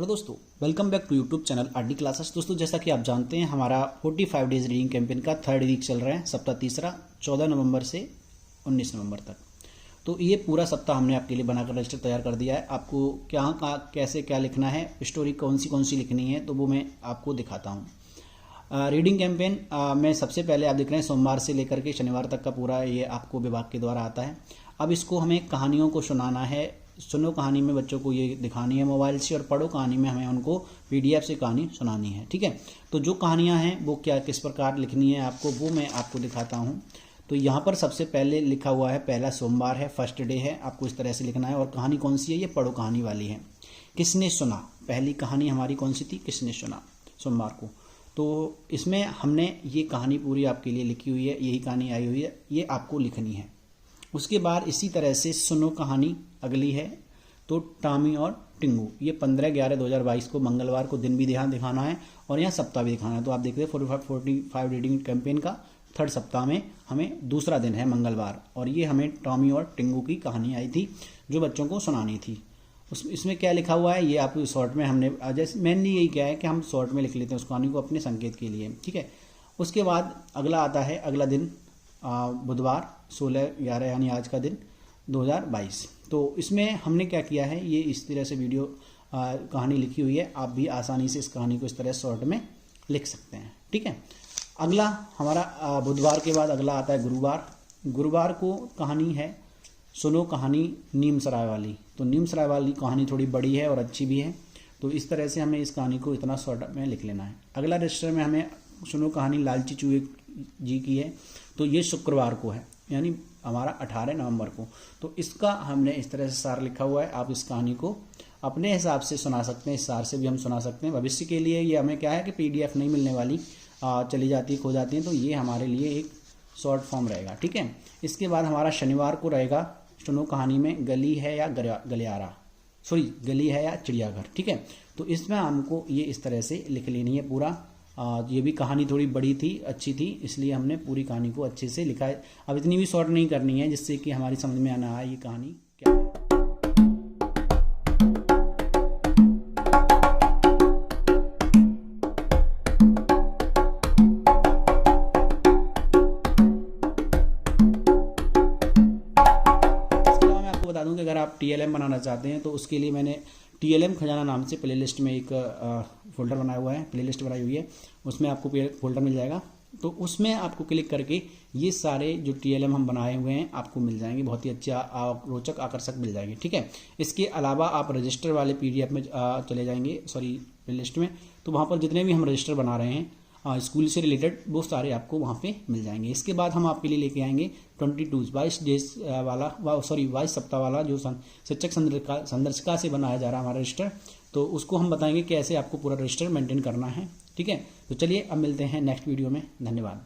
Hello दोस्तों, welcome back to YouTube channel RD classes. दोस्तों, जैसा कि आप जानते हैं हमारा 45 डेज रीडिंग कैंपेन का थर्ड वीक चल रहा है, सप्ताह तीसरा 14 नवंबर से 19 नवंबर तक। तो ये पूरा सप्ताह हमने आपके लिए बनाकर रजिस्टर तैयार कर दिया है। आपको क्या कैसे क्या लिखना है, स्टोरी कौन सी लिखनी है, तो वो मैं आपको दिखाता हूँ। रीडिंग कैंपेन में सबसे पहले आप देख रहे हैं सोमवार से लेकर के शनिवार तक का पूरा ये आपको विभाग के द्वारा आता है। अब इसको हमें कहानियों को सुनाना है। सुनो कहानी में बच्चों को ये दिखानी है मोबाइल से, और पढ़ो कहानी में हमें उनको पीडीएफ से कहानी सुनानी है। ठीक है, तो जो कहानियाँ हैं वो क्या किस प्रकार लिखनी है आपको, वो मैं आपको दिखाता हूँ। तो यहाँ पर सबसे पहले लिखा हुआ है, पहला सोमवार है, फर्स्ट डे है, आपको इस तरह से लिखना है। और कहानी कौन सी है, ये पढ़ो कहानी वाली है। किसने सुना, पहली कहानी हमारी कौन सी थी, किसने सुना, सोमवार को। तो इसमें हमने ये कहानी पूरी आपके लिए लिखी हुई है, यही कहानी आई हुई है, ये आपको लिखनी है। उसके बाद इसी तरह से सुनो कहानी अगली है, तो टॉमी और टिंगू, ये 15/11/2022 को मंगलवार को दिन भी ध्यान दिखाना है और यहाँ सप्ताह भी दिखाना है। तो आप देख रहे हैं 45 रीडिंग कैंपेन का थर्ड सप्ताह में हमें दूसरा दिन है मंगलवार, और ये हमें टॉमी और टिंगू की कहानी आई थी जो बच्चों को सुनानी थी। इसमें क्या लिखा हुआ है ये आप शॉर्ट में हमने, जैसे मेनली यही क्या है कि हम शॉर्ट में लिख लेते हैं उस कहानी को अपने संकेत के लिए। ठीक है, उसके बाद अगला आता है, अगला दिन बुधवार 16/11 यानी आज का दिन 2022। तो इसमें हमने क्या किया है, ये इस तरह से वीडियो कहानी लिखी हुई है। आप भी आसानी से इस कहानी को इस तरह शॉर्ट में लिख सकते हैं। ठीक है, अगला हमारा बुधवार के बाद अगला आता है गुरुवार। गुरुवार को कहानी है सुनो कहानी नीम सराय वाली। तो नीम सराय वाली कहानी थोड़ी बड़ी है और अच्छी भी है, तो इस तरह से हमें इस कहानी को इतना शॉर्ट में लिख लेना है। अगला रजिस्टर में हमें सुनो कहानी लालची चूहे जी की है, तो ये शुक्रवार को है, यानी हमारा 18 नवंबर को। तो इसका हमने इस तरह से सार लिखा हुआ है। आप इस कहानी को अपने हिसाब से सुना सकते हैं, इस सार से भी हम सुना सकते हैं। भविष्य के लिए ये हमें क्या है कि पीडीएफ नहीं मिलने वाली, चली जाती है, खो जाती है, तो ये हमारे लिए एक शॉर्ट फॉर्म रहेगा। ठीक है, इसके बाद हमारा शनिवार को रहेगा सुनो कहानी में गली है या गलियारा, सॉरी गली है या चिड़ियाघर। ठीक है, तो इसमें हमको ये इस तरह से लिख लेनी है पूरा। ये भी कहानी थोड़ी बड़ी थी, अच्छी थी, इसलिए हमने पूरी कहानी को अच्छे से लिखा है। अब इतनी भी शॉर्ट नहीं करनी है जिससे कि हमारी समझ में आना आए ये कहानी क्या है। इसके अलावा मैं आपको बता दूं कि अगर आप टीएलएम बनाना चाहते हैं तो उसके लिए मैंने टीएलएम खजाना नाम से प्लेलिस्ट में एक फोल्डर बनाया हुआ है, प्लेलिस्ट बनाई हुई है, उसमें आपको फोल्डर मिल जाएगा। तो उसमें आपको क्लिक करके ये सारे जो टीएलएम हम बनाए हुए हैं आपको मिल जाएंगे, बहुत ही अच्छे रोचक आकर्षक मिल जाएंगे। ठीक है, इसके अलावा आप रजिस्टर वाले पीडीएफ में चले जाएंगे, सॉरी प्लेलिस्ट में, तो वहाँ पर जितने भी हम रजिस्टर बना रहे हैं स्कूल से रिलेटेड वो सारे आपको वहाँ पे मिल जाएंगे। इसके बाद हम आपके लिए लेके आएंगे 22 डेज वाला, 22 सप्ताह वाला जो शिक्षक संदर्शिका से बनाया जा रहा है हमारा रजिस्टर। तो उसको हम बताएंगे कैसे आपको पूरा रजिस्टर मेंटेन करना है। ठीक है, तो चलिए अब मिलते हैं नेक्स्ट वीडियो में। धन्यवाद।